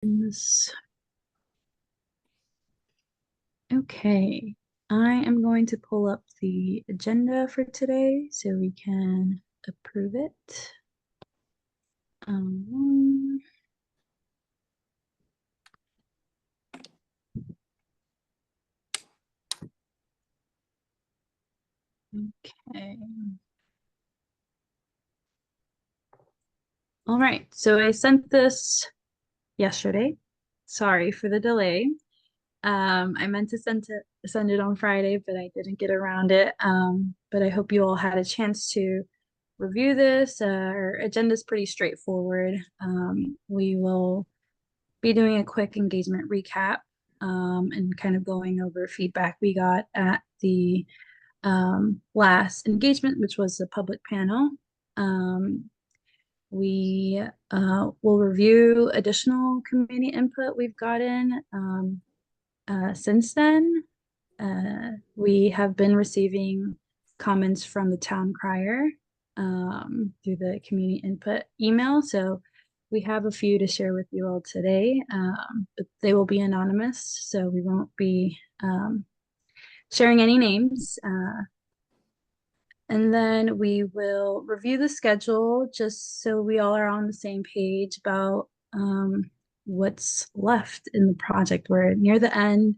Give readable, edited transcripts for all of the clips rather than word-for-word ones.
in this. Okay, I am going to pull up the agenda for today so we can approve it. Um, okay. All right, so I sent this yesterday. Sorry for the delay. I meant to send it on Friday, but I didn't get around it. But I hope you all had a chance to review this. Our agenda is pretty straightforward. We will be doing a quick engagement recap, and kind of going over feedback we got at the last engagement, which was the public panel. Um, we will review additional community input we've gotten since then. We have been receiving comments from the town crier through the community input email. So we have a few to share with you all today, but they will be anonymous, so we won't be sharing any names. And then we will review the schedule just so we all are on the same page about what's left in the project. We're near the end.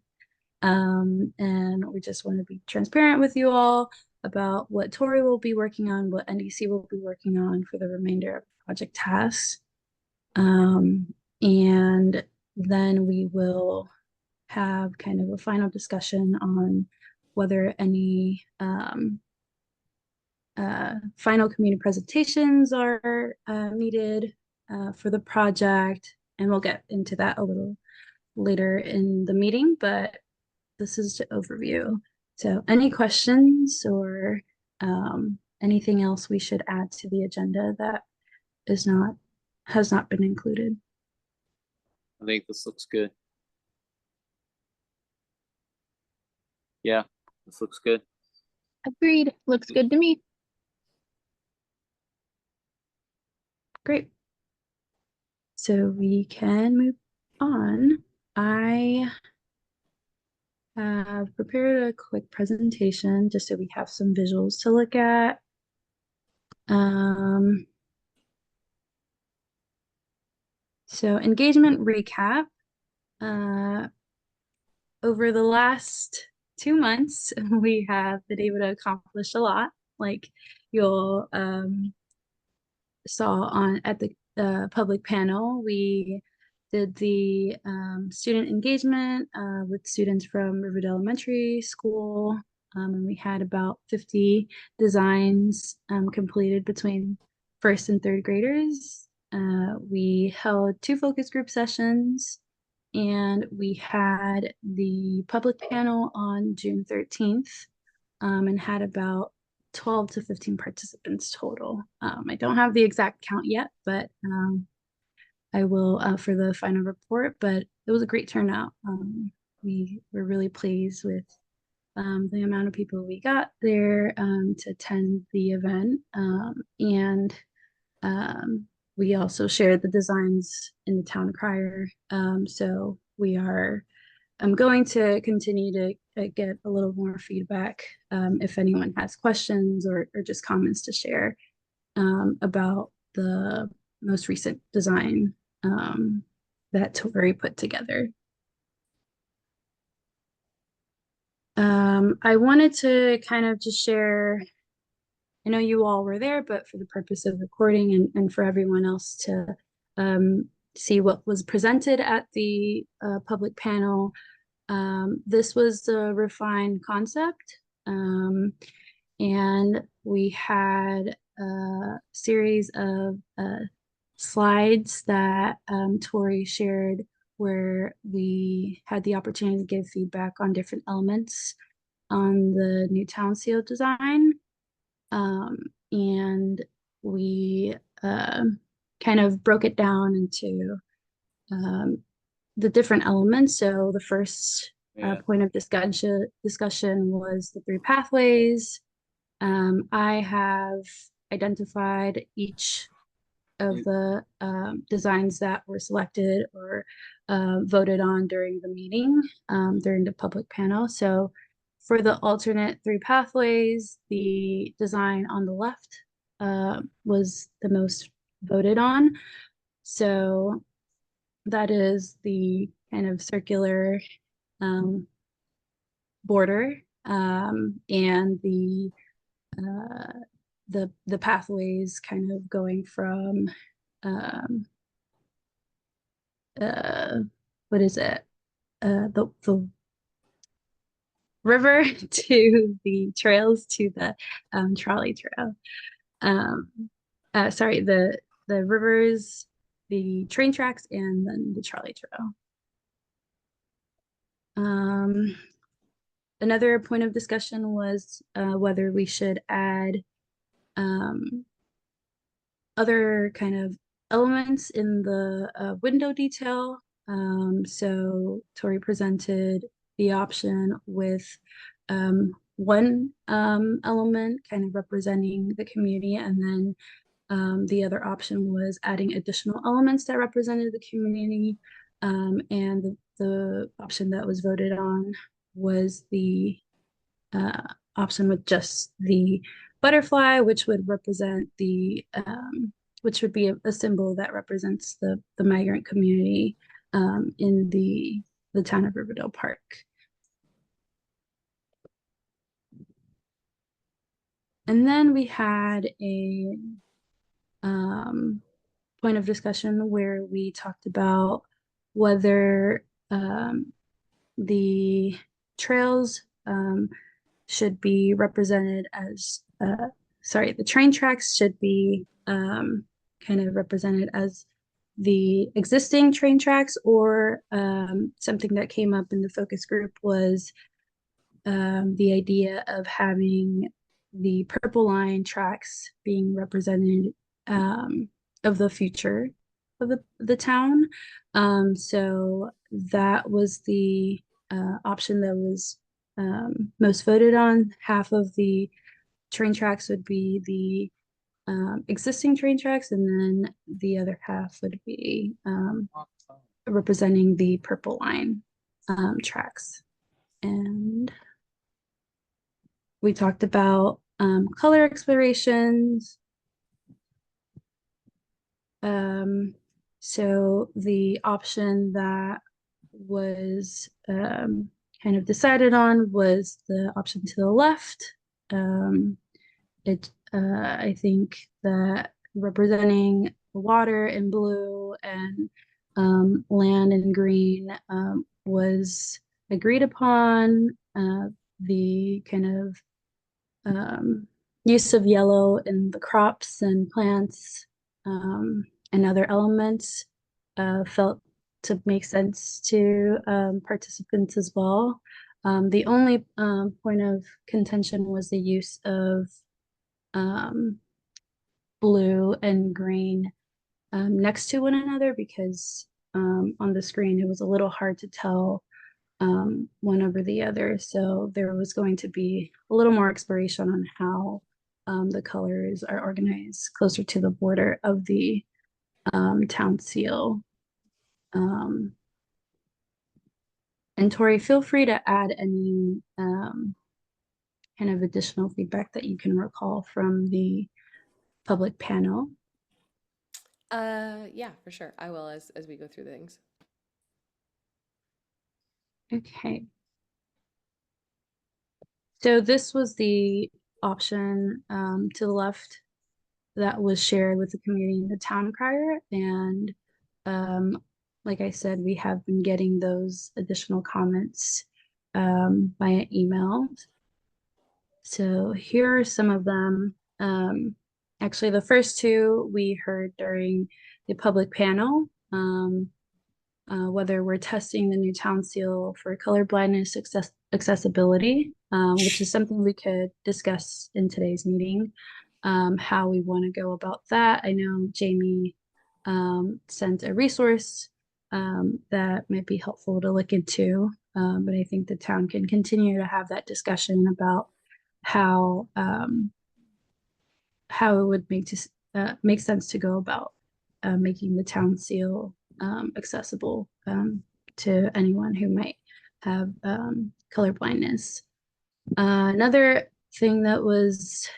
And we just want to be transparent with you all about what Tori will be working on, what NDC will be working on for the remainder of project tasks. And then we will have kind of a final discussion on whether any final community presentations are needed for the project. And we'll get into that a little later in the meeting, but this is the overview. So any questions or anything else we should add to the agenda that has not been included? I think this looks good. Yeah, this looks good. Agreed. Looks good to me. Great. So we can move on. I have prepared a quick presentation just so we have some visuals to look at. So engagement recap. Over the last 2 months, we have been able to accomplish a lot. Like you'll saw on at the public panel, we did the student engagement with students from Riverdale Elementary School, and we had about 50 designs completed between first and third graders. We held 2 focus group sessions, and we had the public panel on June 13th, and had about 12 to 15 participants total. I don't have the exact count yet, but I will for the final report, but it was a great turnout. We were really pleased with the amount of people we got there to attend the event. And we also shared the designs in the town crier. So we are I'm going to continue to get a little more feedback if anyone has questions or just comments to share about the most recent design that Tori put together. I wanted to kind of just share, I know you all were there, but for the purpose of recording and for everyone else to see what was presented at the public panel. This was the refined concept, and we had a series of slides that Tori shared where we had the opportunity to give feedback on different elements on the new town seal design. And we kind of broke it down into the different elements. So the first point of discussion was the 3 pathways. I have identified each of the designs that were selected or voted on during the meeting, during the public panel. So for the alternate 3 pathways, the design on the left was the most voted on. So that is the kind of circular border, and the pathways kind of going from um, what is it? The river to the trails to the trolley trail. Um, sorry, the rivers, the train tracks, and then the trolley trail. Another point of discussion was whether we should add other kind of elements in the window detail. So Tori presented the option with one element kind of representing the community, and then the other option was adding additional elements that represented the community. And the option that was voted on was the option with just the butterfly, which would represent which would be a symbol that represents the migrant community in the town of Riverdale Park. And then we had a point of discussion where we talked about whether the trails should be represented as, the train tracks should be kind of represented as the existing train tracks, or something that came up in the focus group was the idea of having the Purple Line tracks being represented of the future of the town. So that was the option that was most voted on. Half of the train tracks would be the existing train tracks, and then the other half would be representing the Purple Line tracks. And we talked about color explorations. So the option that was kind of decided on was the option to the left. I think that representing water in blue and land in green was agreed upon. The kind of use of yellow in the crops and plants and other elements felt to make sense to participants as well. The only point of contention was the use of blue and green next to one another, because on the screen it was a little hard to tell one over the other. So there was going to be a little more exploration on how the colors are organized closer to the border of the town seal. And Tori, feel free to add any kind of additional feedback that you can recall from the public panel. Yeah, for sure. I will as we go through things. Okay. So this was the option to the left that was shared with the community in the town crier. And like I said, we have been getting those additional comments via email. So here are some of them. Actually, the first two we heard during the public panel, whether we're testing the new town seal for colorblindness accessibility, which is something we could discuss in today's meeting, how we want to go about that. I know Jamie sent a resource that might be helpful to look into, but I think the town can continue to have that discussion about how it would make sense to go about making the town seal accessible to anyone who might have color blindness. Another thing that was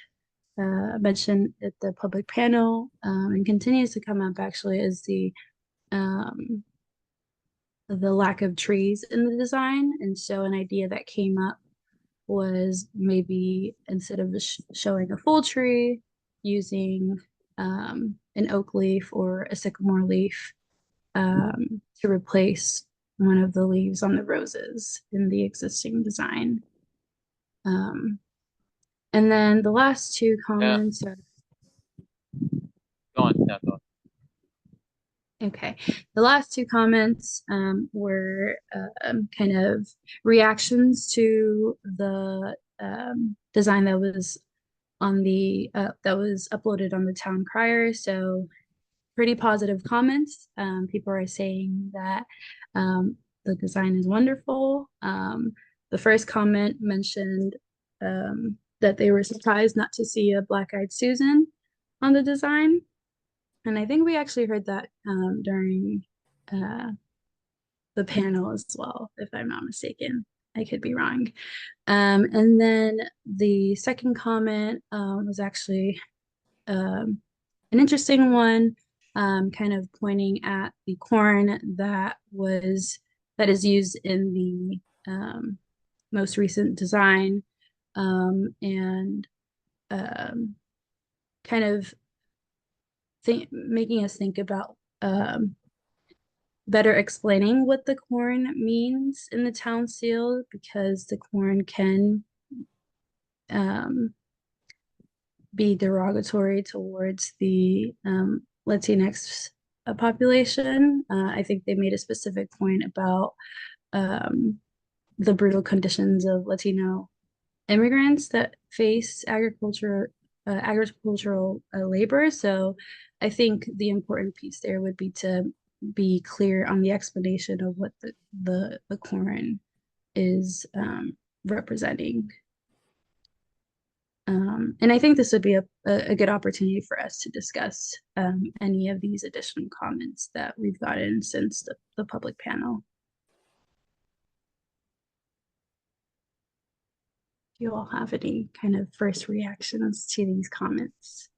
mentioned at the public panel and continues to come up actually is the lack of trees in the design. And so an idea that came up was maybe instead of showing a full tree, using an oak leaf or a sycamore leaf to replace one of the leaves on the roses in the existing design. And then the last two comments are Go on, yeah, go on. okay. The last two comments were kind of reactions to the design that was on the that was uploaded on the town crier. So pretty positive comments. People are saying that the design is wonderful. The first comment mentioned that they were surprised not to see a black-eyed Susan on the design. And I think we actually heard that during the panel as well, if I'm not mistaken. I could be wrong. And then the second comment was actually an interesting one, kind of pointing at the corn that is used in the most recent design, and kind of making us think about better explaining what the corn means in the town seal, because the corn can be derogatory towards the Latinx population. I think they made a specific point about the brutal conditions of Latino immigrants that face agricultural labor. So I think the important piece there would be to be clear on the explanation of what the corn is representing. And I think this would be a good opportunity for us to discuss any of these additional comments that we've gotten since the public panel. Do you all have any kind of first reactions to these comments?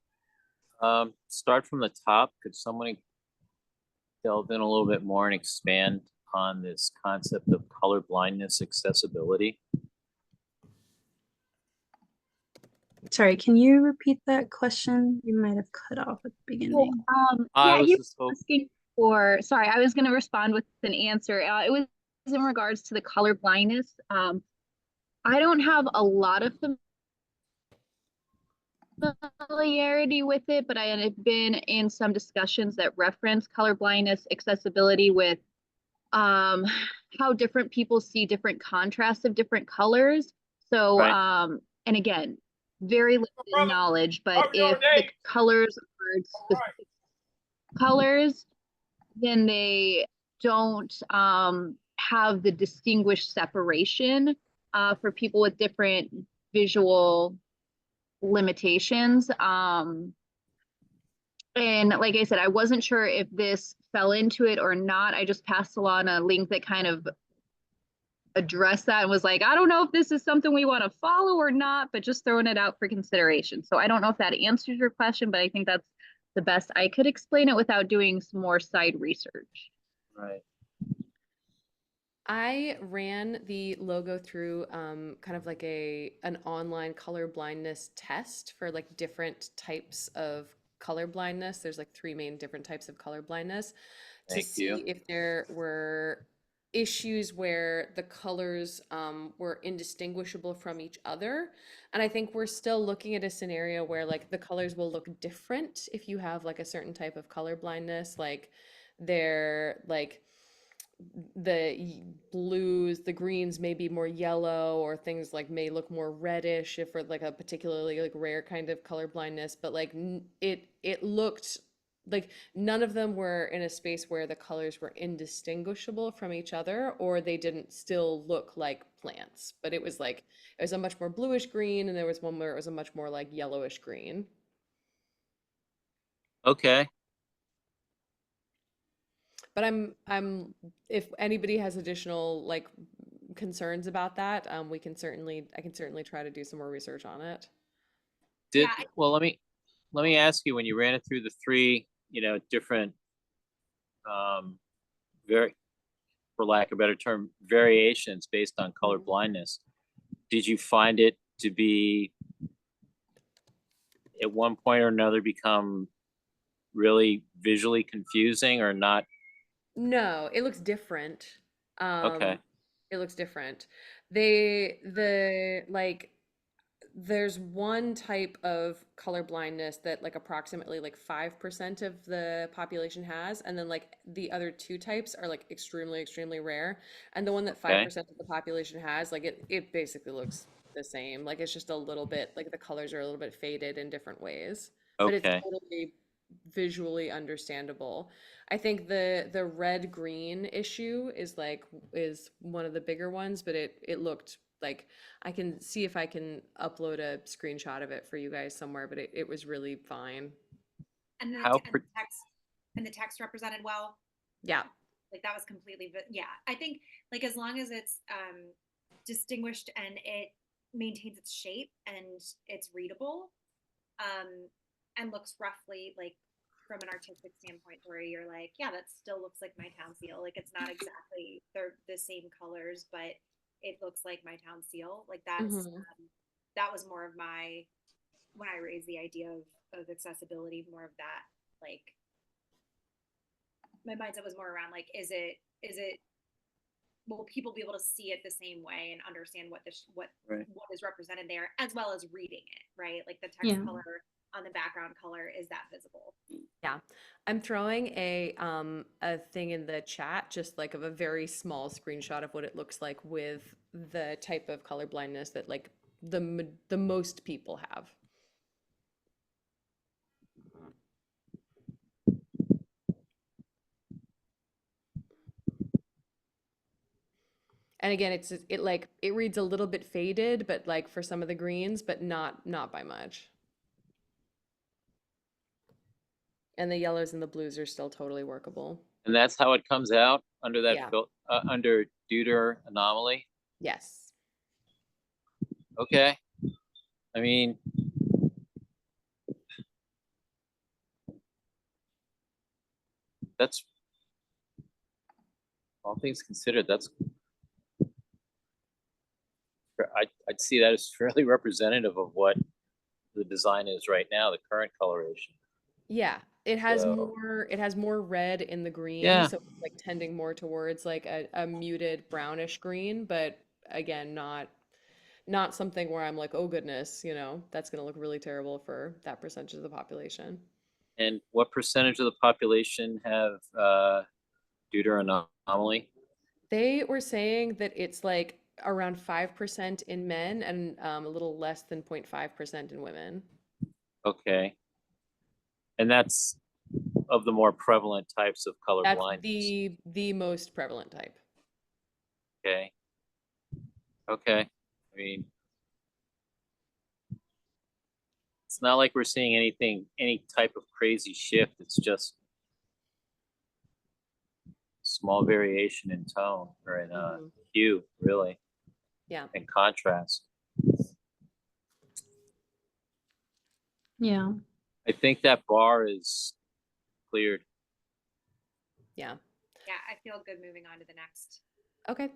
Start from the top. Could someone delve in a little bit more and expand on this concept of color blindness accessibility? Sorry, can you repeat that question? You might have cut off at the beginning. I Yeah, was you just were hoping, asking for, sorry, I was going to respond with an answer. It was in regards to the color blindness. I don't have a lot of familiarity with it, but I have been in some discussions that reference color blindness accessibility with how different people see different contrasts of different colors. So, right. and again, very limited knowledge, but if the colors are specific colors, then they don't have the distinguished separation for people with different visual limitations. And like I said, I wasn't sure if this fell into it or not. I just passed along a link that kind of addressed that and was like, I don't know if this is something we want to follow or not, but just throwing it out for consideration. So I don't know if that answers your question, but I think that's the best I could explain it without doing some more side research. Right. I ran the logo through kind of like an online color blindness test for like different types of color blindness. There's like three main different types of color blindness to Thank see you. if there were issues where the colors were indistinguishable from each other. And I think we're still looking at a scenario where like the colors will look different if you have like a certain type of color blindness, like they're like blues, the greens may be more yellow, or things like may look more reddish if for like a particularly like rare kind of color blindness. But like it looked like none of them were in a space where the colors were indistinguishable from each other, or they didn't still look like plants. But it was like it was a much more bluish green, and there was one where it was a much more like yellowish green. Okay. But if anybody has additional like concerns about that, I can certainly try to do some more research on it. Did, Yeah, well, let me ask you, when you ran it through the three, different, very, for lack of a better term, variations based on color Mhm. blindness, did you find it to be at one point or another become really visually confusing or not? No, it looks different. Okay. It looks different. The like there's one type of color blindness that like approximately like 5% of the population has, and then like the other two types are like extremely, extremely rare. And the one that Okay. 5% of the population has, like it basically looks the same. Like it's just a little bit like the colors are a little bit faded in different ways, but it's Okay. totally visually understandable. I think the red green issue is one of the bigger ones, but it looked like I can see if I can upload a screenshot of it for you guys somewhere, but it was really fine. and How, the text represented well. Yeah. Like that was completely, yeah. I think like as long as it's distinguished and it maintains its shape and it's readable, and looks roughly like from an artistic standpoint where you're like, yeah, that still looks like my town seal. Like it's not exactly they're the same colors, but it looks like my town seal. Like Mhm. that was more of my when I raised the idea of accessibility, more of that like my mindset was more around like is it will people be able to see it the same way and understand what right. what is represented there as well as reading it, right? Like the text Yeah. color on the background color, is that visible? Yeah. I'm throwing a thing in the chat, just like of a very small screenshot of what it looks like with the type of color blindness that like the most people have. And again, it reads a little bit faded, but like for some of the greens, but not by much. And the yellows and the blues are still totally workable. And that's how it comes out under that Yeah. under Deuter anomaly. Yes. Okay. I mean, that's, all things considered, I'd see that as fairly representative of what the design is right now, the current coloration. Yeah. So, It has more red in the green, yeah, so it's like tending more towards like a muted brownish green, but again, not something where I'm like, oh goodness, that's gonna look really terrible for that percentage of the population. and what percentage of the population have Deuter anomaly? They were saying that it's like around 5% in men and a little less than 0.5% in women. Okay. And that's of the more prevalent types of color That's blindness. the most prevalent type. Okay. Okay. I mean, it's not like we're seeing any type of crazy shift. It's just small variation in tone or in Mhm. hue, really, Yeah. and contrast. Yeah. I think that bar is cleared. Yeah. Yeah, I feel good moving on to the next. Okay.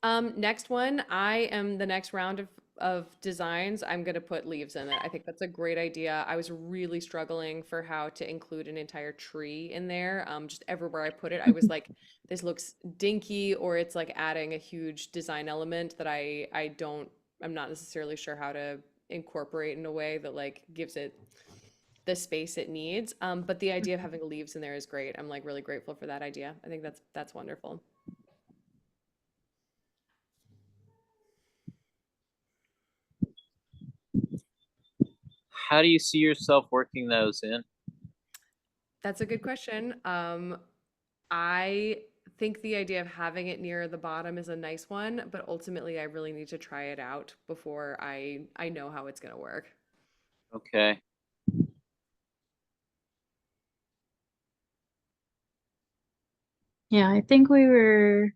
Next one, I am the next round of designs. I'm gonna put leaves in it. I think that's a great idea. I was really struggling for how to include an entire tree in there. Just everywhere I put it, I was like, this looks dinky, or it's like adding a huge design element that I'm not necessarily sure how to incorporate in a way that like gives it the space it needs. But the idea of having leaves in there is great. I'm like really grateful for that idea. I think that's wonderful. How do you see yourself working those in? That's a good question. I think the idea of having it near the bottom is a nice one, but ultimately I really need to try it out before I know how it's going to work. Okay. Yeah, I think we were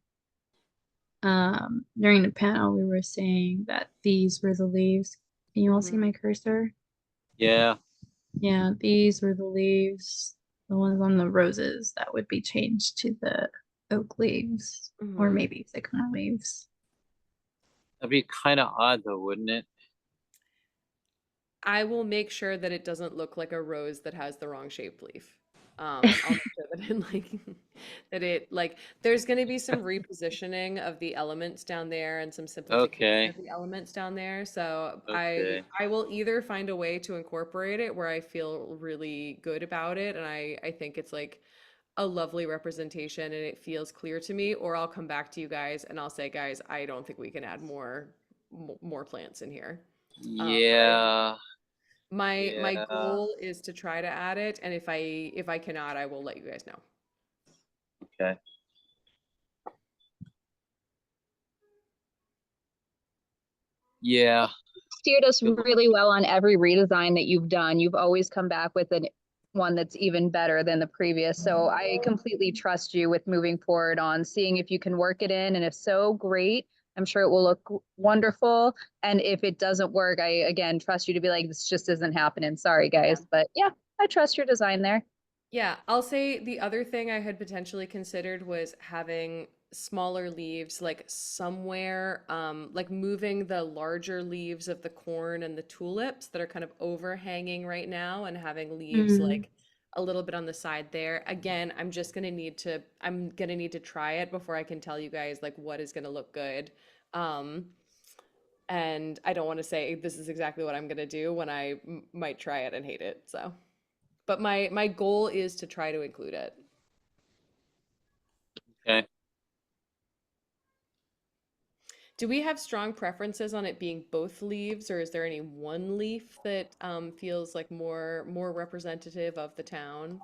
during the panel we were saying that these were the leaves. Can you all see Mhm. my cursor? Yeah, Yeah, these were the leaves, the ones on the roses that would be changed to the oak leaves or Mhm. maybe sycamore leaves. that'd be kind of odd though, wouldn't it? I will make sure that it doesn't look like a rose that has the wrong shaped leaf. I'll make sure that it like that it like there's going to be some repositioning of the elements down there and some simplification Okay, of the elements down there. So okay. I will either find a way to incorporate it where I feel really good about it and I think it's like a lovely representation and it feels clear to me, or I'll come back to you guys and I'll say, guys, I don't think we can add more plants in here. But Yeah, my yeah, goal is to try to add it, and if I cannot, I will let you guys know. okay. Yeah, Steered us good. really well on every redesign that you've done. You've always come back with one that's even better than the previous. So I completely trust you with moving forward on seeing if you can work it in. And if so, great. I'm sure it will look wonderful. And if it doesn't work, I again trust you to be like, this just isn't happening. Sorry, Yeah. guys. But yeah, I trust your design there. Yeah, I'll say the other thing I had potentially considered was having smaller leaves like somewhere like moving the larger leaves of the corn and the tulips that are kind of overhanging right now and having leaves Mm, like a little bit on the side there. Again, I'm gonna need to try it before I can tell you guys like what is gonna look good. Um and I don't want to say this is exactly what I'm gonna do when I might try it and hate it. So but my goal is to try to include it. Okay. Do we have strong preferences on it being both leaves, or is there any one leaf that feels like more representative of the town?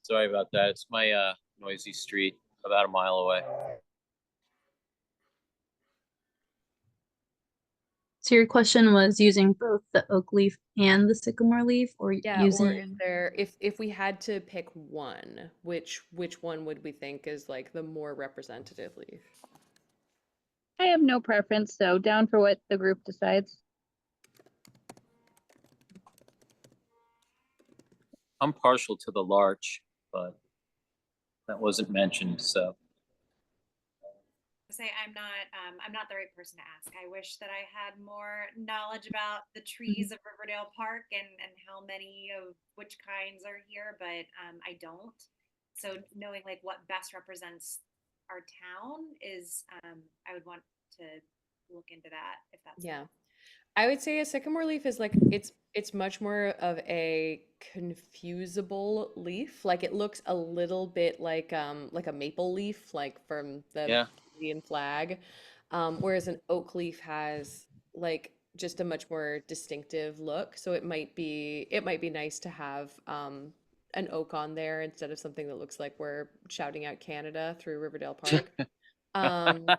Sorry about that. It's my noisy street about a mile away. so your question was using both the oak leaf and the sycamore leaf, or Yeah, or is using there if we had to pick one, which one would we think is like the more representative leaf? I have no preference, so down for what the group decides. I'm partial to the larch, but that wasn't mentioned, so. Say I'm not the right person to ask. I wish that I had more knowledge about the Mhm. trees of Riverdale Park and how many of which kinds are here, but I don't. So knowing like what best represents our town is I would want to look into that if that's Yeah. I would say a sycamore leaf is like it's much more of a confusable leaf. Like it looks a little bit like a maple leaf, like from the Yeah, Canadian flag. Whereas an oak leaf has like just a much more distinctive look. So it might be nice to have an oak on there instead of something that looks like we're shouting out Canada through Riverdale Park. Um,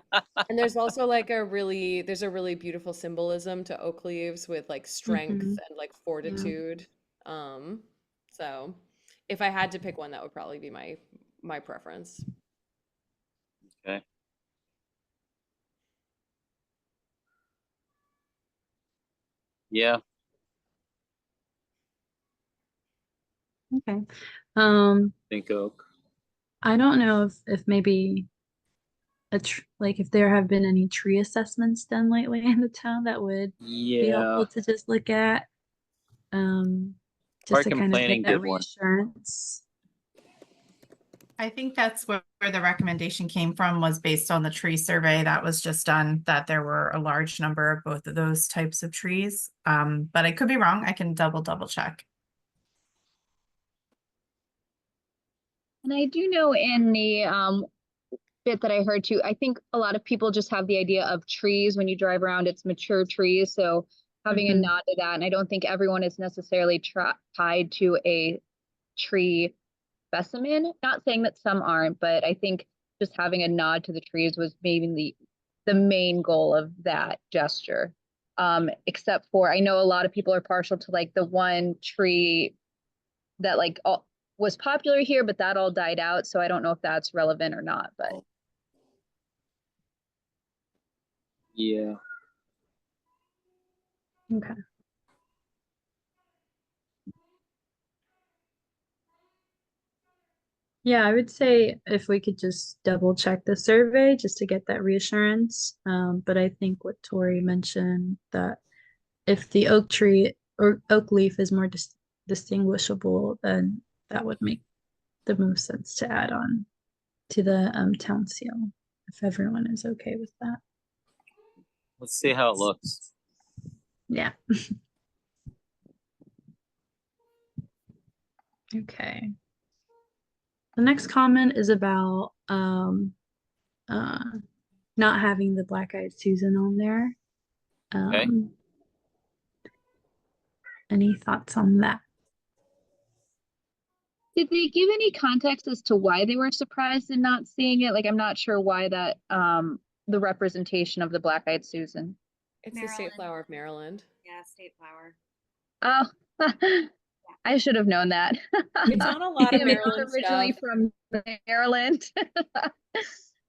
and there's a really beautiful symbolism to oak leaves with like strength Mhm. and like Yeah. fortitude. Um, so if I had to pick one, that would probably be my preference. okay. Yeah, Okay. Um, think oak. I don't know if maybe like if there have been any tree assessments done lately in the town that would be Yeah, helpful to just look at, um, just Park to and kind of get Planning that did one. reassurance. I think that's where the recommendation came from, was based on the tree survey that was just done, that there were a large number of both of those types of trees. But I could be wrong. I can double check. And I do know in the bit that I heard too, I think a lot of people just have the idea of trees when you drive around, it's mature trees. So having a Mhm. nod to that, and I don't think everyone is necessarily tied to a tree specimen. Not saying that some aren't, but I think just having a nod to the trees was maybe the main goal of that gesture. Except for I know a lot of people are partial to like the one tree that like all was popular here, but that all died out. So I don't know if that's relevant or not, but Yeah. Okay. Yeah, I would say if we could just double check the survey just to get that reassurance. But I think what Tori mentioned that if the oak tree or oak leaf is more distinguishable, then that would make the most sense to add on to the town seal, if everyone is okay with that. Let's see how it looks. Yeah. Okay. The next comment is about uh not having the black-eyed Susan on there. Okay. Any thoughts on that? did they give any context as to why they were surprised in not seeing it? Like, I'm not sure why that, the representation of the black-eyed Susan. It's the state Maryland. flower of Maryland. Yeah, state flower. Oh, I should have known that. It's on a lot of Given it's Maryland originally stuff. from Maryland.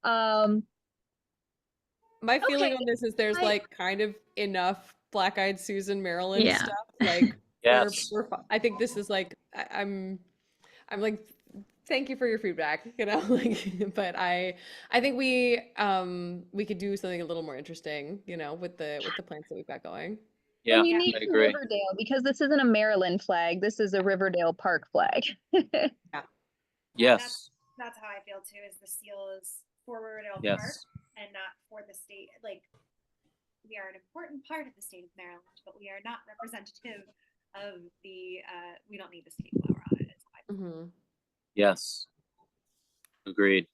Um, My feeling Okay, on this is there's I- like kind of enough Black-Eyed Susan Maryland Yeah. stuff. Like Yes. I think this is like I'm like thank you for your feedback, you know, like but I think we could do something a little more interesting, you know, with the plants that we've got going. Yeah, and you Yeah. need I some agree. Riverdale because this isn't a Maryland flag. This is a Riverdale Park flag. Yes. That's how I feel too, is the seal is for Riverdale Park Yes. and not for the state. Like, we are an important part of the state of Maryland, but we are not representative of the, we don't need the state flower on it. It's fine. Mm-hmm. Yes. Agreed.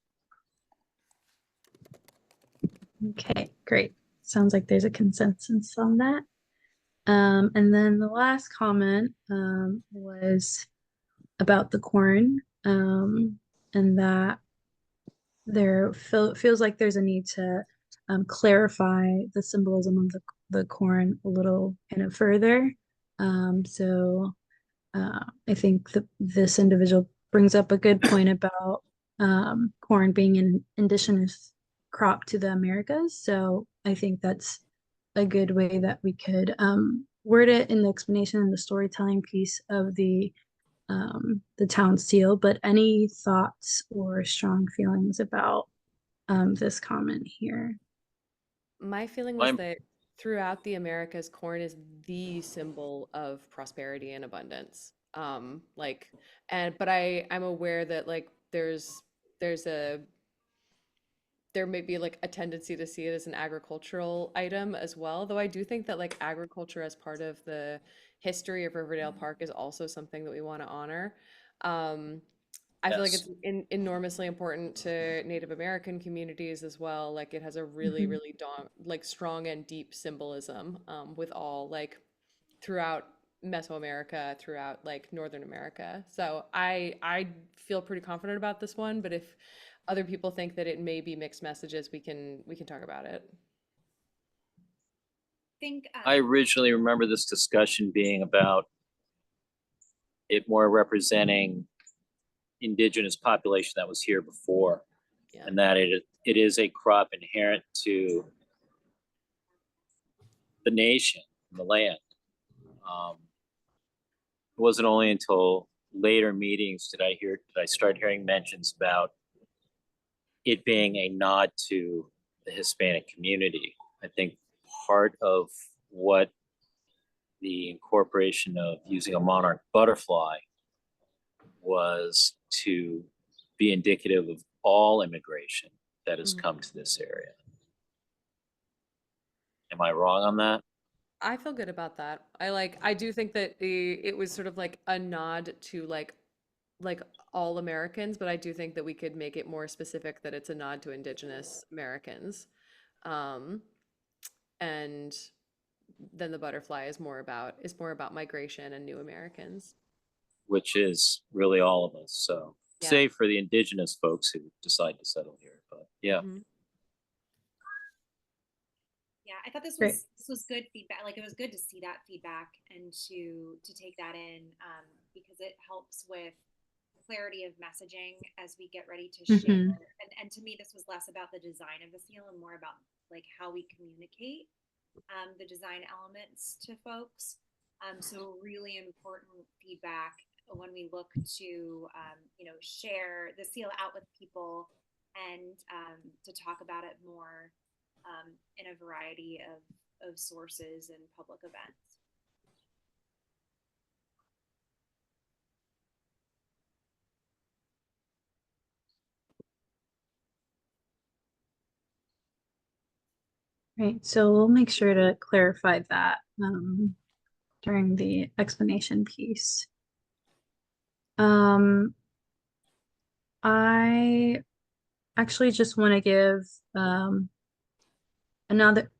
Okay, great. Sounds like there's a consensus on that. And then the last comment was about the corn, and that feels like there's a need to clarify the symbolism of the corn a little kind of further. So I think this individual brings up a good point about corn being an indigenous crop to the Americas. So I think that's a good way that we could word it in the explanation and the storytelling piece of the town seal. But any thoughts or strong feelings about this comment here? My feeling was I'm- that throughout the Americas, corn is the symbol of prosperity and abundance. Like, but I'm aware that like there's there may be like a tendency to see it as an agricultural item as well, though I do think that like agriculture as part of the history of Riverdale Park is also something that we want to honor. Um, I feel like Yes. it's enormously important to Native American communities as well. Like it has a really, Mhm. really like strong and deep symbolism with all like throughout Mesoamerica, throughout like Northern America. So I feel pretty confident about this one, but if other people think that it may be mixed messages, we can talk about it. Think, I originally remember this discussion being about it more representing indigenous population that was here before, Yeah. and that it is a crop inherent to the nation, the land. It wasn't only until later meetings did I start hearing mentions about it being a nod to the Hispanic community. I think part of what the incorporation of using a monarch butterfly was to be indicative of all immigration that has come to this area. Am I wrong on that? I feel good about that. I do think that it was sort of like a nod to like all Americans, but I do think that we could make it more specific that it's a nod to Indigenous Americans. And then the butterfly is more about migration and new Americans. Which is really all of us. So, Yeah. save for the indigenous folks who decide to settle here. But yeah, Mhm. yeah, I thought Great. this was good feedback. Like, it was good to see that feedback and to take that in, because it helps with clarity of messaging as we get ready to share. Mhm. And to me, this was less about the design of the seal and more about like how we communicate the design elements to folks. So really important feedback when we look to, share the seal out with people and to talk about it more in a variety of sources and public events. Right, so we'll make sure to clarify that during the explanation piece. I actually just want to give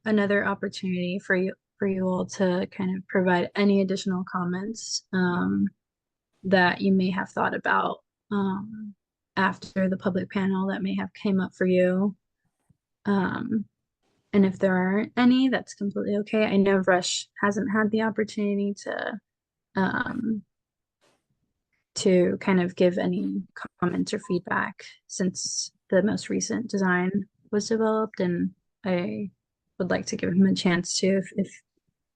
another opportunity for you all to kind of provide any additional comments that you may have thought about after the public panel that may have came up for you. And if there aren't any, that's completely okay. I know Rush hasn't had the opportunity to kind of give any comments or feedback since the most recent design was developed, and I would like to give him a chance to if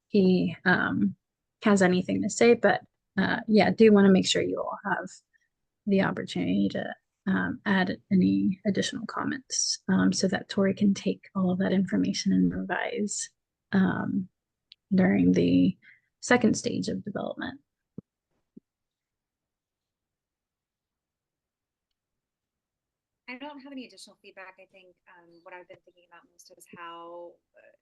he has anything to say. But yeah, do want to make sure you all have the opportunity to add any additional comments so that Tori can take all of that information and revise during the second stage of development. I don't have any additional feedback. I think what I've been thinking about most is how,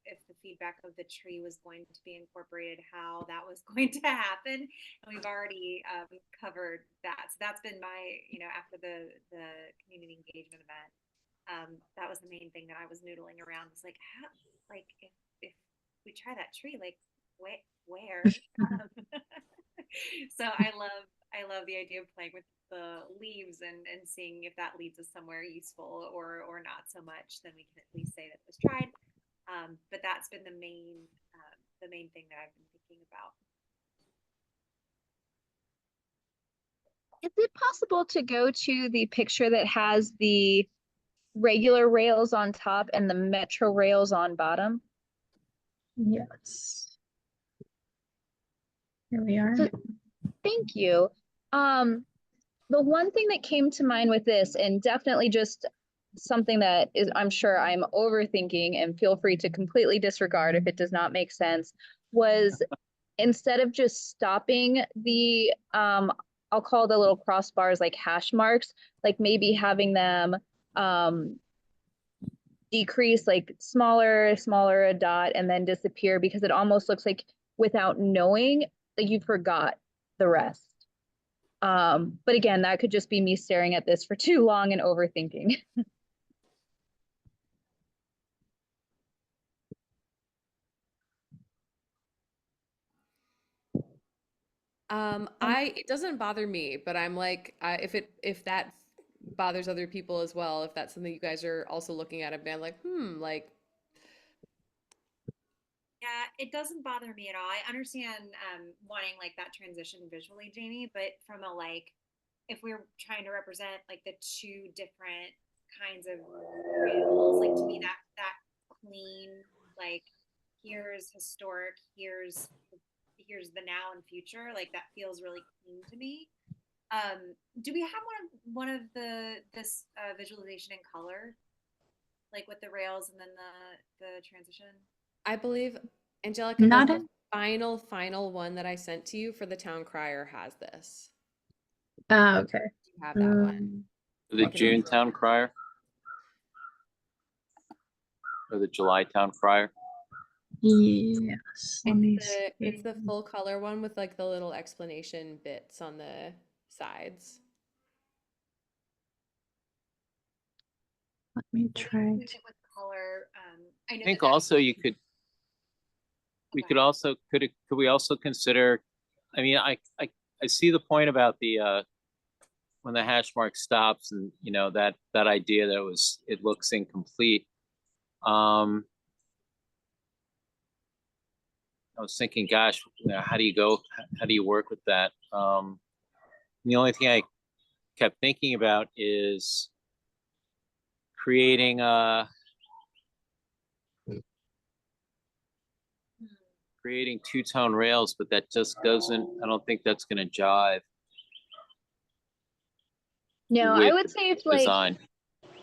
if the feedback of the tree was going to be incorporated, how that was going to happen. And we've already covered that. So that's been my, after the community engagement event, that was the main thing that I was noodling around. Was like, how, like if we try that tree, like where? So I love the idea of playing with the leaves and seeing if that leads us somewhere useful or not so much. Then we can at least say that it was tried. But that's been the main thing that I've been thinking about. Is it possible to go to the picture that has the regular rails on top and the metro rails on bottom? Yes. Here we are. So, thank you. The one thing that came to mind with this, and definitely just something that is, I'm sure I'm overthinking, and feel free to completely disregard if it does not make sense, was instead of just stopping the, I'll call the little crossbars like hash marks, like maybe having them decrease, like smaller a dot and then disappear, because it almost looks like without knowing that you forgot the rest. But again, that could just be me staring at this for too long and overthinking. It doesn't bother me, but I'm like, if that bothers other people as well, if that's something you guys are also looking at, I'm like, like. Yeah, it doesn't bother me at all. I understand wanting like that transition visually, Jamie, but from a like, if we're trying to represent like the two different kinds of rails, like to me that clean, like here's historic, here's the now and future, like that feels really clean to me. Do we have one of this visualization in color, like with the rails and then the transition? I believe, Angelica, Not the in, final one that I sent to you for the town crier has this. okay. You have that one. The I can June also- town crier? Or the July town crier? Yes. Let me see. It's the full color one with like the little explanation bits on the sides. Let me Maybe try include to. it with color. I know I think that also you could, we Okay. could also, could we also consider, I mean, I see the point about the, when the hash mark stops and, that idea that it looks incomplete. I was thinking, gosh, how do you work with that? The only thing kept thinking about is creating creating two-tone rails, but that just doesn't, I don't think that's gonna jive No, I with would the say if like, design.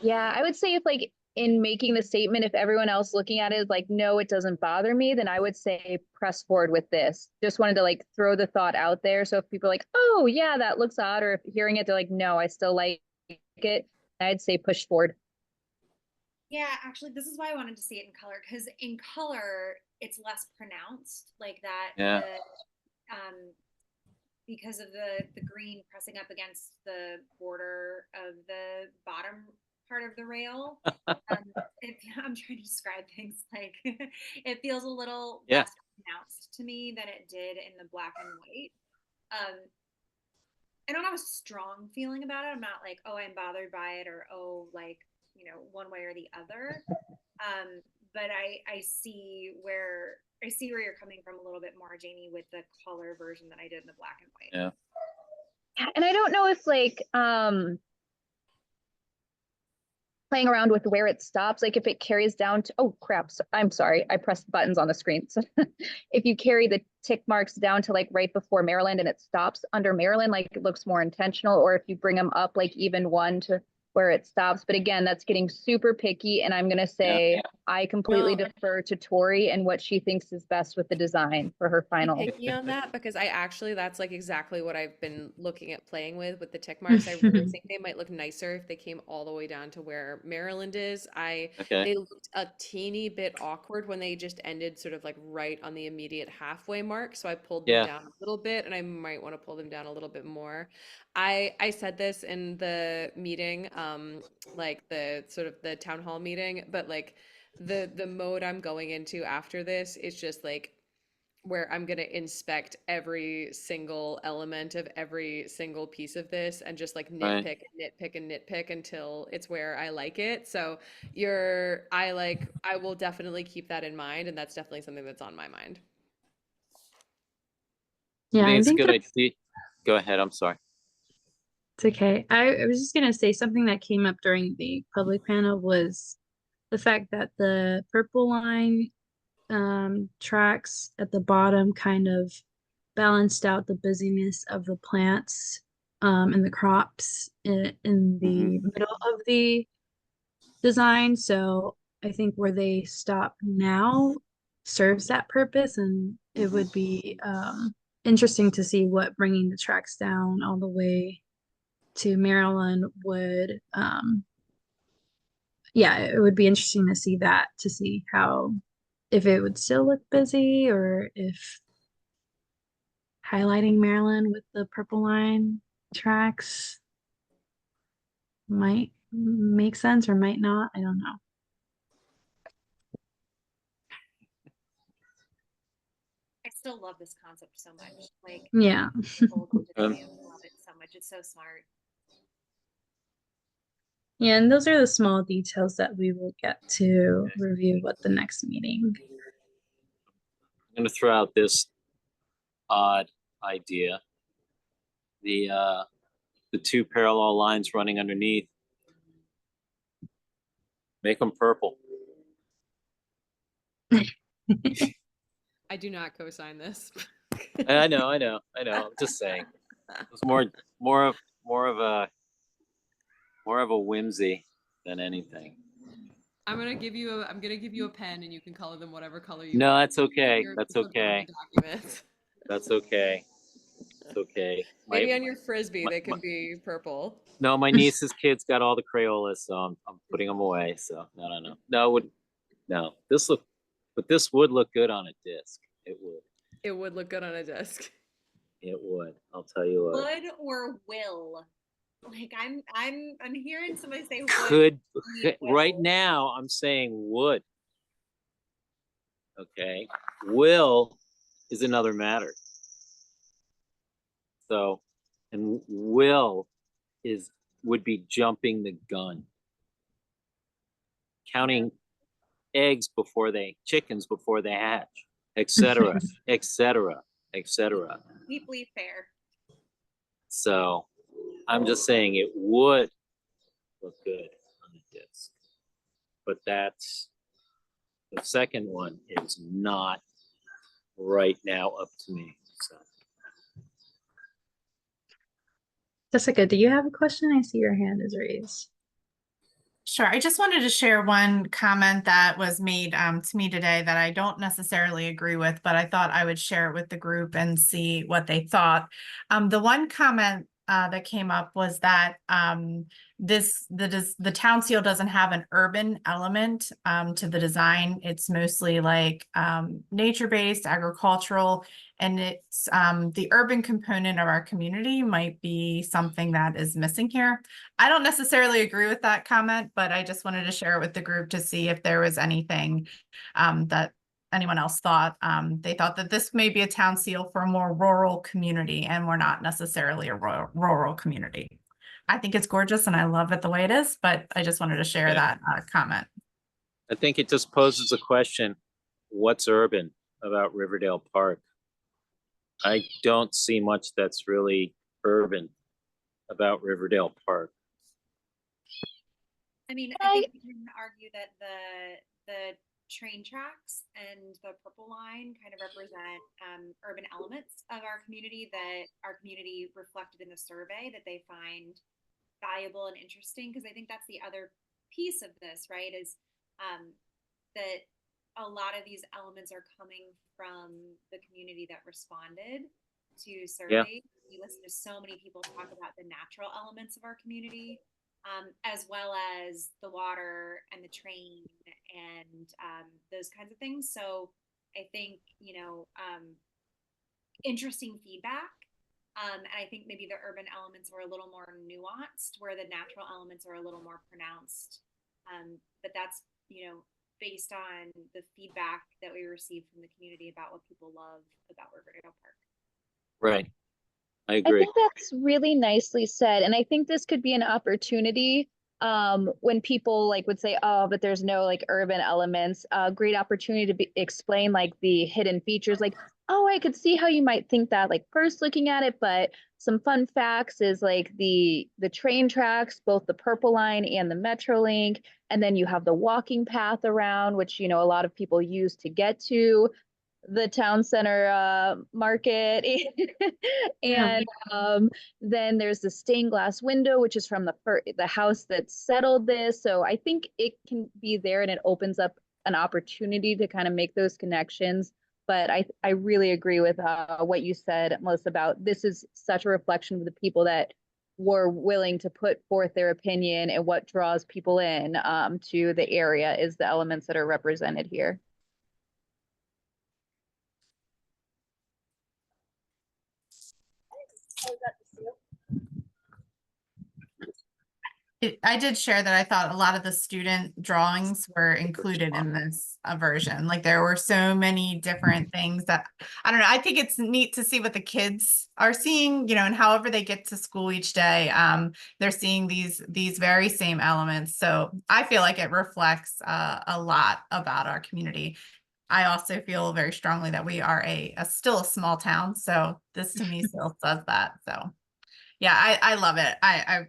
yeah, I would say if like in making the statement, if everyone else looking at it is like, no, it doesn't bother me, then I would say press forward with this. Just wanted to like throw the thought out there. So if people are like, oh yeah, that looks odd, or if hearing it, they're like, no, I still like it, I'd say push forward. Yeah, actually, this is why I wanted to see it in color, because in color it's less pronounced, like that. Yeah. Because of the green pressing up against the border of the bottom part of the rail. I'm trying to describe things, like it feels a little Yeah. less pronounced to me than it did in the black and white. I don't have a strong feeling about it. I'm not like, oh, I'm bothered by it, or oh, like, one way or the other. But I see where you're coming from a little bit more, Jamie, with the color version that I did in the black and white. Yeah. And I don't know if like playing around with where it stops, like if it carries down to, oh crap, I'm sorry, I pressed buttons on the screen. So if you carry the tick marks down to like right before Maryland and it stops under Maryland, like it looks more intentional, or if you bring them up like even one to where it stops. But again, that's getting super picky, and I'm gonna say I completely No. defer to Tori and what she thinks is best with the design for her final. Picky on that, because I actually, that's like exactly what I've been looking at playing with the tick marks. I really think they might look nicer if they came all the way down to where Maryland is. Okay. They looked a teeny bit awkward when they just ended sort of like right on the immediate halfway mark. So I pulled them Yeah. down a little bit, and I might want to pull them down a little bit more. I said this in the meeting, like the sort of the town hall meeting, but like the mode I'm going into after this is just like where I'm going to inspect every single element of every single piece of this and just like Right. nitpick and nitpick and nitpick until it's where I like it. So I will definitely keep that in mind, and that's definitely something that's on my mind. Yeah, I think I it's a think good that's idea. Go ahead, I'm sorry. it's okay. I was just gonna say something that came up during the public panel was the fact that the purple line tracks at the bottom kind of balanced out the busyness of the plants and the crops in the middle of the design. So I think where they stop now serves that purpose, and it would be interesting to see what bringing the tracks down all the way to Maryland would yeah, it would be interesting to see that, to see how, if it would still look busy, or if highlighting Maryland with the purple line tracks might make sense or might not. I don't know. I still love this concept so much. Like, Yeah. old Vegetarians love it so much. It's so smart. Yeah, and those are the small details that we will get to review at the next meeting. I'm going to throw out this odd idea. The two parallel lines running underneath, make them purple. I do not co-sign this. I know. I'm just saying. It's more of a whimsy than anything. I'm gonna give you a pen, and you can color them whatever color you No, want. that's okay. Your That's official okay. document. That's okay. It's okay. Maybe on your frisbee they can be purple. No, my niece's kids got all the Crayolas, so I'm putting them away. So no. This would look good on a disc. It would. It would look good on a disc. It would. I'll tell you what. Would or will? Like I'm hearing somebody say would. Could will. right now I'm saying would. Okay. Will is another matter. So, and will would be jumping the gun. Counting chickens before they hatch, etc., etc., etc. Deeply fair. So, I'm just saying it would look good on the disc. But that's, the second one is not right now up to me, so. Jessica, do you have a question? I see your hand is raised. Sure. I just wanted to share one comment that was made to me today that I don't necessarily agree with, but I thought I would share it with the group and see what they thought. The one comment that came up was that the town seal doesn't have an urban element to the design. It's mostly like nature-based, agricultural, and it's the urban component of our community might be something that is missing here. I don't necessarily agree with that comment, but I just wanted to share it with the group to see if there was anything that anyone else thought. They thought that this may be a town seal for a more rural community, and we're not necessarily a rural community. I think it's gorgeous and I love it the way it is, but I just wanted to share Yeah. that comment. I think it just poses a question, what's urban about Riverdale Park? I don't see much that's really urban about Riverdale Park. I mean, I think we can argue that the train tracks and the purple line kind of represent urban elements of our community that our community reflected in the survey that they find valuable and interesting. Because I think that's the other piece of this, right? Is that a lot of these elements are coming from the community that responded to surveys. We listen to so many people talk about the natural elements of our community, as well as the water and the train and those kinds of things. So I think, interesting feedback. And I think maybe the urban elements were a little more nuanced, where the natural elements are a little more pronounced. But that's, based on the feedback that we received from the community about what people love about Riverdale Park. Right. I I agree. think that's really nicely said. And I think this could be an opportunity when people would say, oh, but there's no urban elements, a great opportunity to explain the hidden features, oh, I could see how you might think that first looking at it, but some fun facts is the train tracks, both the Purple Line and the Metrolink, and then you have the walking path around, which a lot of people use to get to the town center market. And then there's the stained glass window, which is from the house that settled this. So I think it can be there, and it opens up an opportunity to kind of make those connections. But I really agree with what you said, Melissa, about this is such a reflection of the people that were willing to put forth their opinion, and what draws people in to the area is the elements that are represented here. I did share that I thought a lot of the student drawings were included in this version. There were so many different things that, I don't know, I think it's neat to see what the kids are seeing, and however they get to school each day, they're seeing these very same elements. So I feel like it reflects a lot about our community. I also feel very strongly that we are still a small town. So this to me still says that. So yeah, I love it.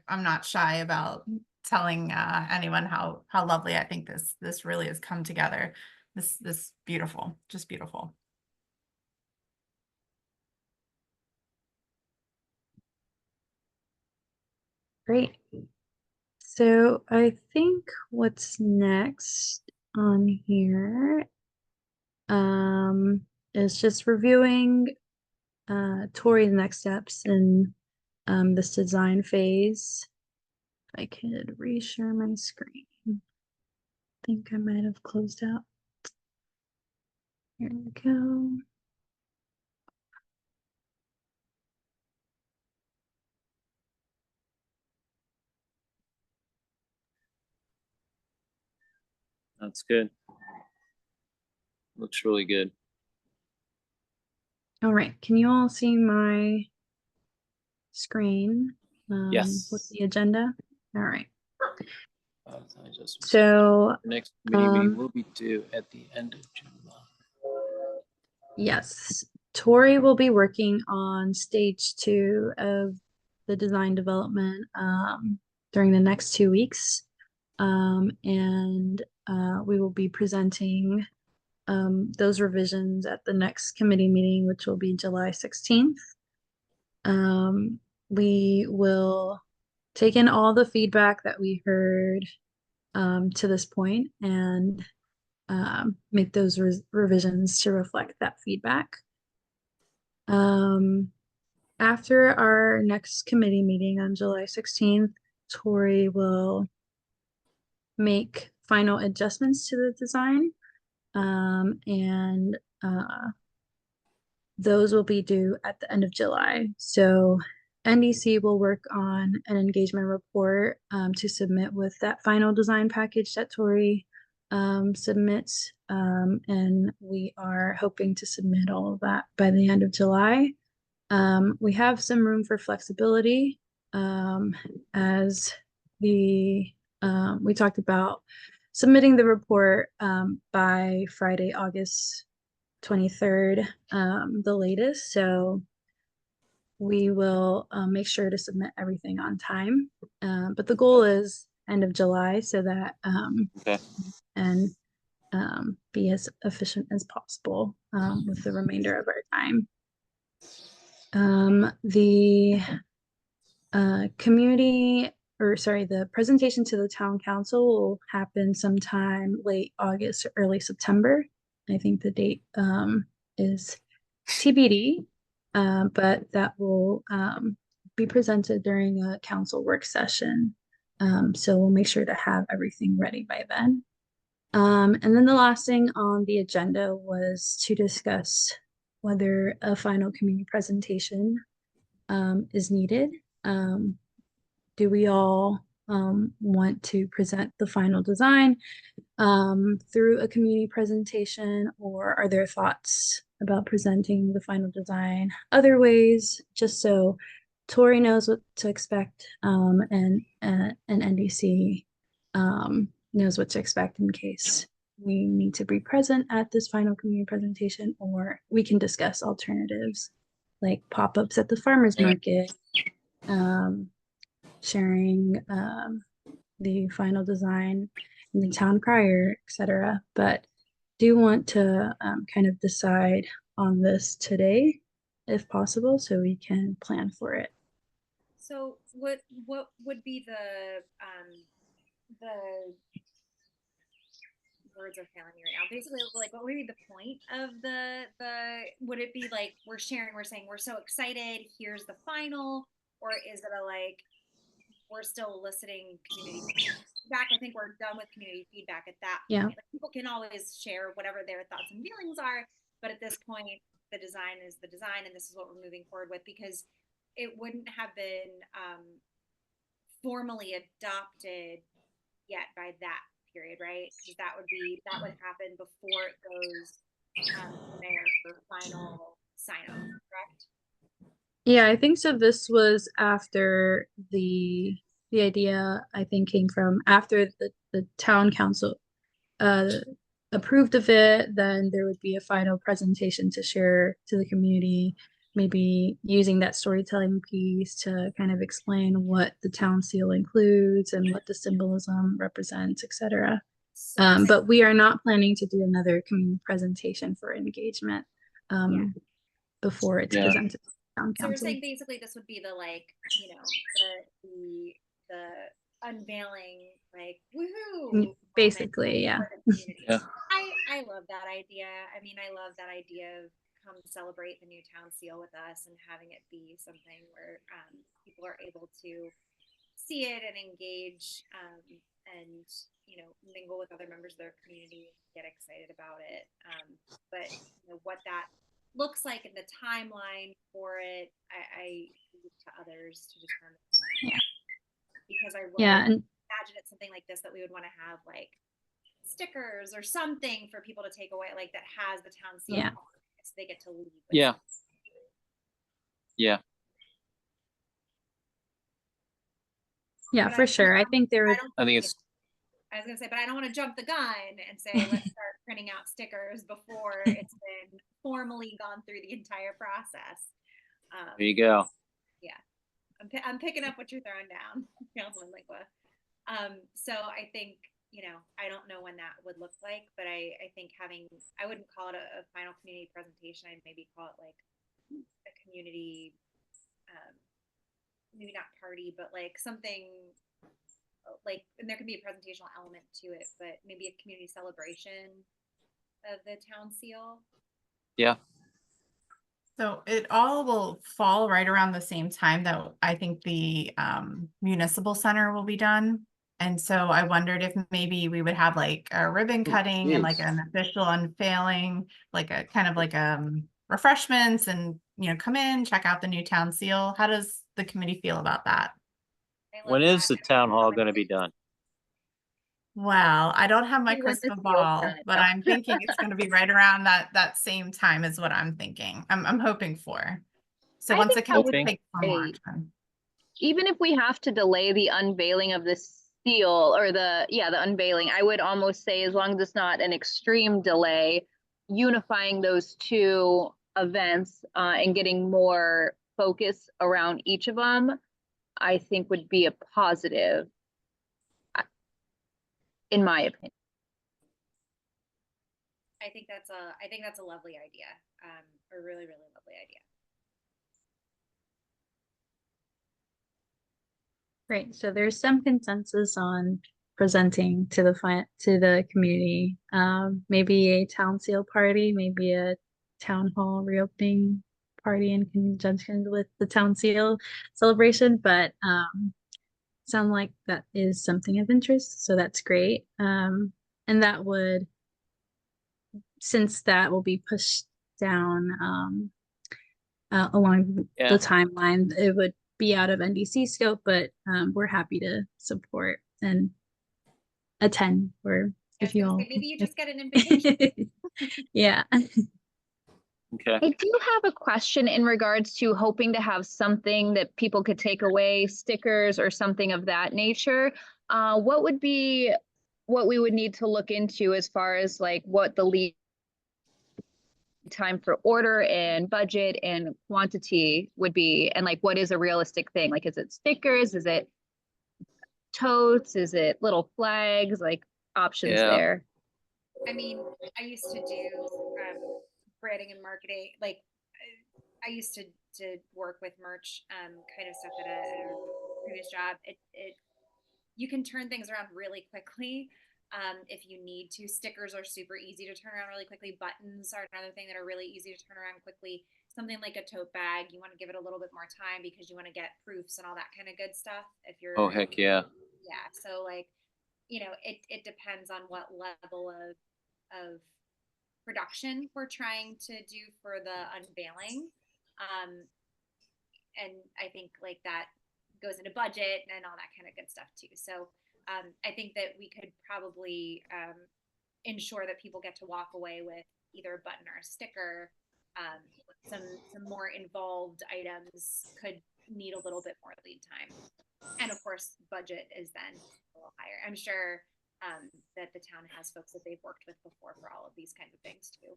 I'm not shy about telling anyone how lovely I think this really has come together. This beautiful, just beautiful. Great. So I think what's next on here is just reviewing Tori's next steps in this design phase. If I could reshare my screen. I think I might have closed out. Here we go. That's good. Looks really good. All right, can you all see my screen? Yes. With the agenda? All right. I just- So Next committee meeting um, will be due at the end of July. yes, Tori will be working on stage 2 of the design development during the next 2 weeks. We will be presenting those revisions at the next committee meeting, which will be July 16th. We will take in all the feedback that we heard to this point and make those revisions to reflect that feedback. After our next committee meeting on July 16th, Tori will make final adjustments to the design. Those will be due at the end of July. So NDC will work on an engagement report to submit with that final design package that Tori submits. And we are hoping to submit all of that by the end of July. We have some room for flexibility as we talked about submitting the report by Friday, August 23rd, the latest. So we will make sure to submit everything on time. But the goal is end of July so that Okay. and be as efficient as possible with the remainder of our time. The presentation to the town council will happen sometime late August or early September. I think the date is TBD, but that will be presented during a council work session. So we'll make sure to have everything ready by then. And then the last thing on the agenda was to discuss whether a final community presentation is needed. Do we all want to present the final design through a community presentation, or are there thoughts about presenting the final design other ways, just so Tori knows what to expect and NDC knows what to expect in case we need to be present at this final community presentation, or we can discuss alternatives like pop-ups at the farmers market, sharing the final design in the town crier, etc. But do want to kind of decide on this today, if possible, so we can plan for it. So what would be the words are failing me right now. Basically, like, what would be the point of the would it be like we're saying we're so excited, here's the final, or is it a like we're still eliciting community feedback? I think we're done with community feedback at that point. Yeah. Like, people can always share whatever their thoughts and feelings are, but at this point, the design is the design, and this is what we're moving forward with, because it wouldn't have been formally adopted yet by that period, right? Because that would happen before it goes there for final sign off, correct? Yeah, I think so. This was after the idea, I think, came from after the town council approved of it. Then there would be a final presentation to share to the community, maybe using that storytelling piece to kind of explain what the town seal includes and what the symbolism represents, etc. But we are not planning to do another community presentation for engagement before it's presented to the town So we're council. saying basically this would be the like, the unveiling, like, woohoo! Basically, yeah. Yeah. I love that idea. I mean, I love that idea of come celebrate the new town seal with us and having it be something where people are able to see it and engage and mingle with other members of their community, get excited about it. But what that looks like in the timeline for it, I leave to others to determine. Yeah. Because I would imagine it's something like this that we would want to have like stickers or something for people to take away, like that has the town seal. Yeah. So they get to leave. Yeah. Yeah. Yeah, for sure. I think there would. I think it's. I was gonna say, but I don't want to jump the gun and say let's start printing out stickers before it's been formally gone through the entire process. There you go. Yeah. I'm picking up what you're throwing down, Councilman Lingua. So I think, I don't know when that would look like, but I think I wouldn't call it a final community presentation. I'd maybe call it like a community, maybe not party, but like something like, and there can be a presentational element to it, but maybe a community celebration of the town seal. Yeah, So it all will fall right around the same time that I think the municipal center will be done. And so I wondered if maybe we would have like a ribbon cutting and like geez. an official unveiling, like a kind of like refreshments and, come in, check out the new town seal. How does the committee feel about that? I love When is the that. town hall going to be done? Well, I don't have my See when the crystal seal's ball, done. but I'm thinking it's going to be right around that same time is what I'm thinking. I'm hoping for. So I once the think that would council Hoping. takes more great. action. Even if we have to delay the unveiling of the seal or the unveiling, I would almost say as long as it's not an extreme delay, unifying those two events and getting more focus around each of them, I think would be a positive, in my opinion. I think that's a lovely idea. A really, really lovely idea. Great. So there's some consensus on presenting to the community. Maybe a town seal party, maybe a town hall reopening party in conjunction with the town seal celebration, but sound like that is something of interest, so that's great. And that would, since that will be pushed down along Yeah. the timeline, it would be out of NDC scope, but we're happy to support and attend, or I if was you gonna all say, maybe you just get an invitation. yeah. Okay. I do have a question in regards to hoping to have something that people could take away, stickers or something of that nature. What would be what we would need to look into as far as like what the lead time for order and budget and quantity would be, and like what is a realistic thing? Like, is it stickers? Is it totes? Is it little flags? Like options Yeah. there? I mean, I used to do branding and marketing. Like, I used to work with merch kind of stuff at a previous job. You can turn things around really quickly if you need to. Stickers are super easy to turn around really quickly. Buttons are another thing that are really easy to turn around quickly. Something like a tote bag, you want to give it a little bit more time because you want to get proofs and all that kind of good stuff. If you're, Oh, heck yeah. yeah. So like, it depends on what level of production we're trying to do for the unveiling. And I think like that goes into budget and all that kind of good stuff too. So I think that we could probably ensure that people get to walk away with either a button or a sticker. Some more involved items could need a little bit more lead time, and of course, budget is then a little higher. I'm sure that the town has folks that they've worked with before for all of these kinds of things too.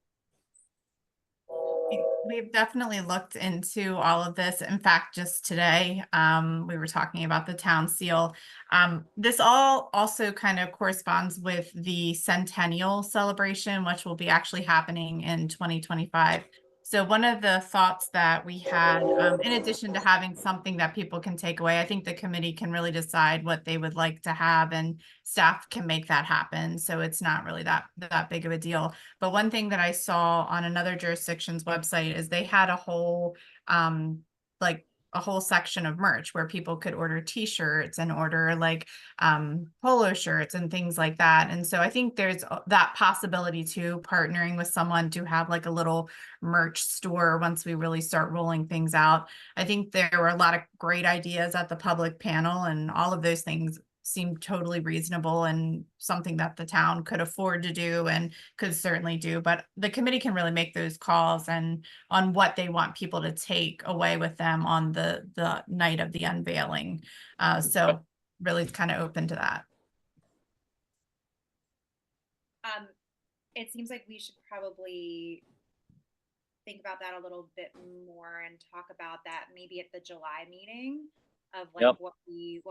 We've definitely looked into all of this. In fact, just today, we were talking about the town seal. This all also kind of corresponds with the centennial celebration, which will be actually happening in 2025. So one of the thoughts that we had, in addition to having something that people can take away, I think the committee can really decide what they would like to have, and staff can make that happen. So it's not really that big of a deal. But one thing that I saw on another jurisdiction's website is they had a whole like a whole section of merch where people could order t-shirts and order like polo shirts and things like that. And so I think there's that possibility too, partnering with someone to have like a little merch store once we really start rolling things out. I think there were a lot of great ideas at the public panel, and all of those things seemed totally reasonable and something that the town could afford to do and could certainly do. But the committee can really make those calls and on what they want people to take away with them on the night of the unveiling. So really kind of open to that. It seems like we should probably think about that a little bit more and talk about that maybe at the July meeting. of like Yep. what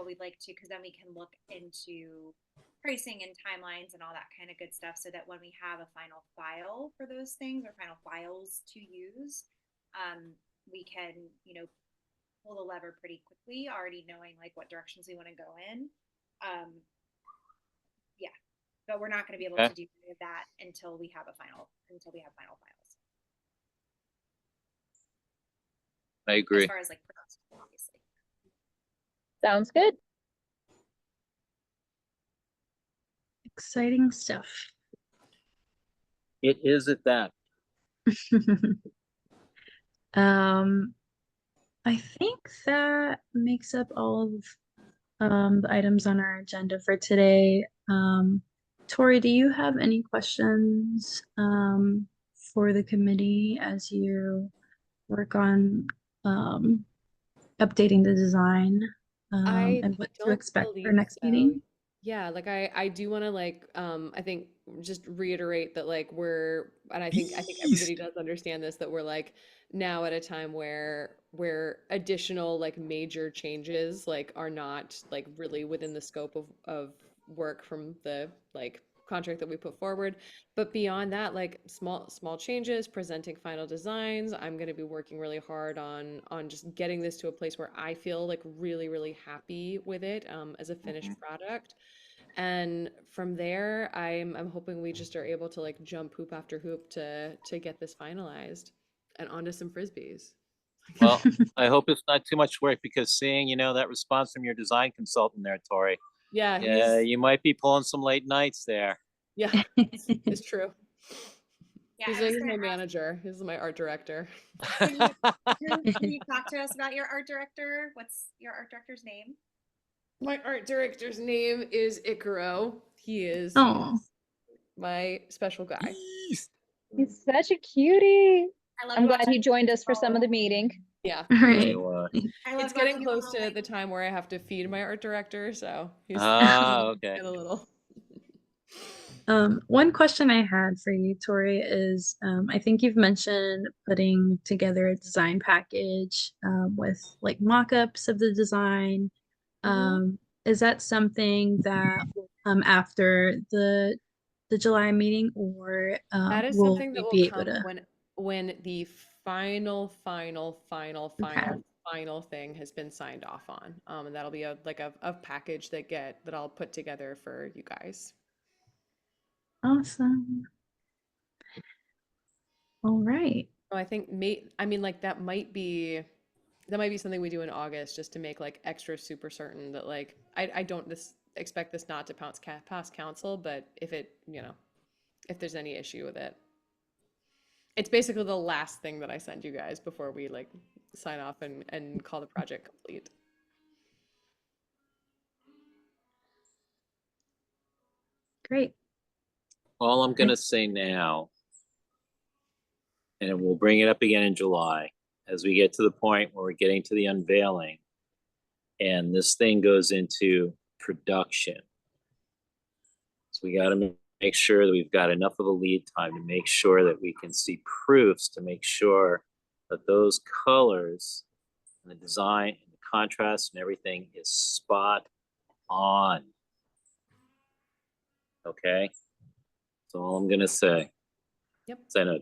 we'd like to, because then we can look into pricing and timelines and all that kind of good stuff, so that when we have a final file for those things, or final files to use, we can, pull the lever pretty quickly, already knowing like what directions we want to go in. Yeah, but we're not going to be able Okay. to do any of that until we have final files. I As agree. far as like production, obviously. Sounds good. Exciting stuff. It is at that. I think that makes up all of the items on our agenda for today. Tori, do you have any questions for the committee as you work on updating the design I and what to don't expect for believe next so. meeting? Yeah, like I do want to like I think just reiterate that like and I think everybody does understand this, that we're like now at a time where additional like major changes like are not like really within the scope of work from the like contract that we put forward. But beyond that, like small changes, presenting final designs, I'm going to be working really hard on just getting this to a place where I feel like really happy with it as a finished product. And from there, I'm hoping we just are able to like jump hoop after hoop to get this finalized and onto some frisbees. Well, I hope it's not too much work, because seeing, that response from your design consultant there, Tori, Yeah, yeah, you might be pulling some late nights there. yeah, it's true. Yeah, He's I was he's gonna my ask, manager. He's my art director. can you talk to us about your art director? What's your art director's name? My art director's name is Icaro. He is Oh, my special guy. He's such a cutie. I love I'm glad watching he joined us for you some of the all- meeting. Yeah. all right. You, I love It's getting watching you close all, to like, the time where I have to feed my art director, so he's okay. get a little. One question I had for you, Tori, is I think you've mentioned putting together a design package with like mock-ups of the design. Is that something that will come after the July meeting, or That is will something that we will be able come to? when the final Okay. final thing has been signed off on. And that'll be a package that I'll put together for you guys. Awesome. All right. So I think like that might be something we do in August, just to make like extra super certain that like I don't expect this not to pass council, but if there's any issue with it. It's basically the last thing that I send you guys before we like sign off and call the project complete. Great. All I'm gonna say now, and we'll bring it up again in July, as we get to the point where we're getting to the unveiling and this thing goes into production. So we gotta make sure that we've got enough of a lead time to make sure that we can see proofs, to make sure that those colors and the design and the contrast and everything is spot on. Okay? That's all I'm gonna say. Yep. So I know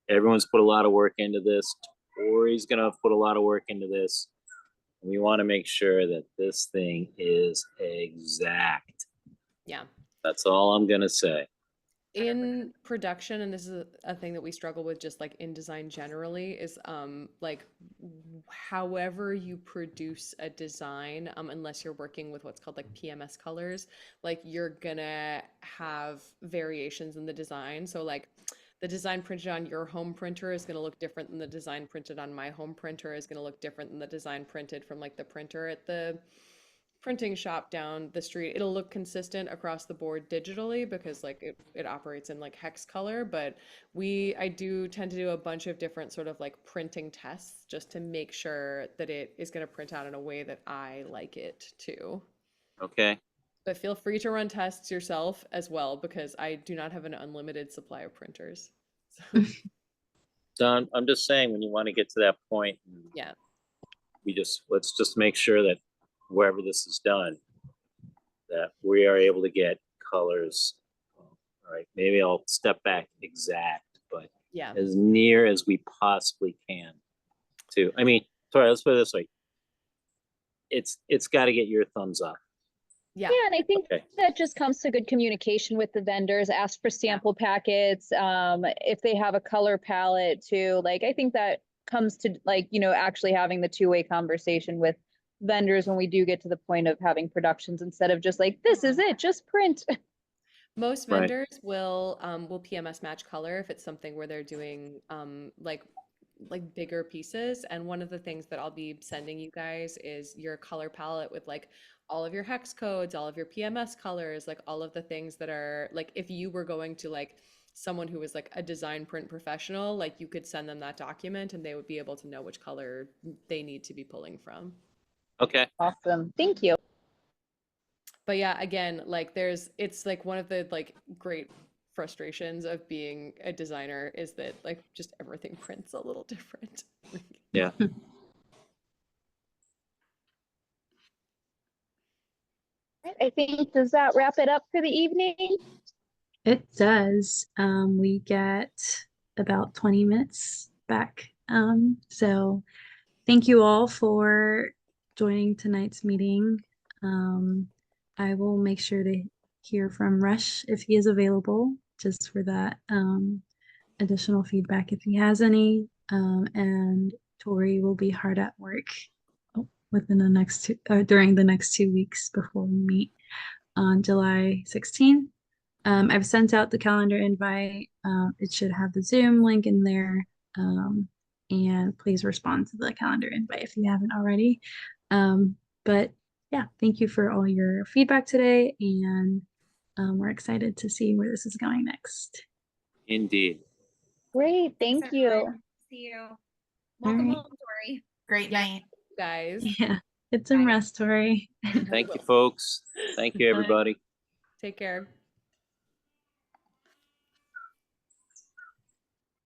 everyone's put a lot of work into this. Tori's gonna put a lot of work into this. We want to make sure that this thing is exact. Yeah. That's all I'm gonna say. In production, and this is a thing that we struggle with just like in design generally, is like however you produce a design, unless you're working with what's called like PMS colors, like you're gonna have variations in the design. So like the design printed on your home printer is going to look different than the design printed on my home printer, is going to look different than the design printed from like the printer at the printing shop down the street. It'll look consistent across the board digitally because like it operates in like hex color, but I do tend to do a bunch of different sort of like printing tests just to make sure that it is going to print out in a way that I like it to. Okay. But feel free to run tests yourself as well, because I do not have an unlimited supply of printers. So, So I'm just saying, when you want to get to that point, yeah. let's just make sure that wherever this is done, that we are able to get colors. All right, maybe I'll step back exact, but Yeah. as near as we possibly can to, I mean, sorry, let's put it this way. It's got to get your thumbs up. Yeah. Yeah, and I think Okay. that just comes to good communication with the vendors, ask for sample packets, if they have a color palette too, like, I think that comes to like, you know, actually having the two-way conversation with vendors when we do get to the point of having productions instead of just like, this is it, just print. Most Right. vendors will PMS match color if it's something where they're doing like bigger pieces. And one of the things that I'll be sending you guys is your color palette with like all of your hex codes, all of your PMS colors, like all of the things that are like if you were going to like someone who was like a design print professional, like you could send them that document and they would be able to know which color they need to be pulling from. Okay. Awesome, thank you. But yeah, again, like it's like one of the like great frustrations of being a designer is that like just everything prints a little different. Yeah. I think, does that wrap it up for the evening? It does. We get about 20 minutes back. So thank you all for joining tonight's meeting. I will make sure to hear from Rush if he is available, just for that additional feedback if he has any. And Tori will be hard at work within the next during the next 2 weeks before we meet on July 16th. I've sent out the calendar invite. It should have the Zoom link in there. And please respond to the calendar invite if you haven't already. But yeah, thank you for all your feedback today, and we're excited to see where this is going next. Indeed. Great, Thanks, thank you. everyone. See you. Welcome right. home, Tori. Great Yeah. night. Guys, Yeah, get some Bye. rest, Tori. Thank you, folks. Thank you, everybody. take care.